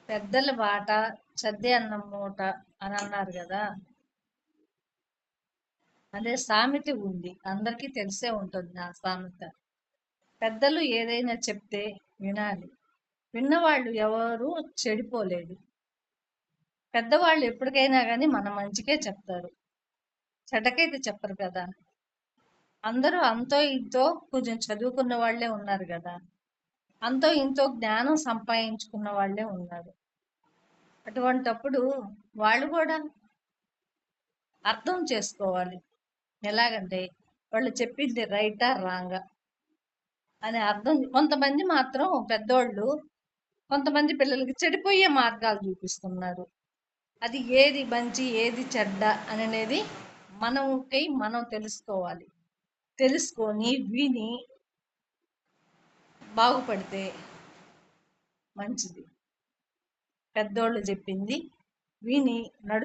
పెద్దల బాట సద్ది అన్నం మూట అని అన్నారు కదా. అదే సామెత ఉంది, అందరికీ తెలిసే ఉంటుంది ఆ సామెత. పెద్దలు ఏదైనా చెప్తే వినాలి. విన్నవాళ్ళు ఎవరు చెడిపోలేదు. పెద్దవాళ్ళు ఎప్పటికైనా కానీ మన మంచికే చెప్తారు, చెడ్డకైతే చెప్పరు కదా. అందరూ అంతో ఇంతో కొంచెం చదువుకున్న వాళ్ళే ఉన్నారు కదా, అంతో ఇంతో జ్ఞానం సంపాదించుకున్న వాళ్ళే ఉన్నారు. అటువంటప్పుడు వాళ్ళు కూడా అర్థం చేసుకోవాలి. ఎలాగంటే వాళ్ళు చెప్పింది రైటా రాంగా అని అర్థం. కొంతమంది మాత్రం పెద్దోళ్ళు కొంతమంది పిల్లలకి చెడిపోయే మార్గాలు చూపిస్తున్నారు. అది ఏది మంచి ఏది చెడ్డ అనేది మనం తెలుసుకోవాలి. తెలుసుకొని విని బాగుపడితే మంచిది. పెద్దోళ్ళు చెప్పింది విని నడు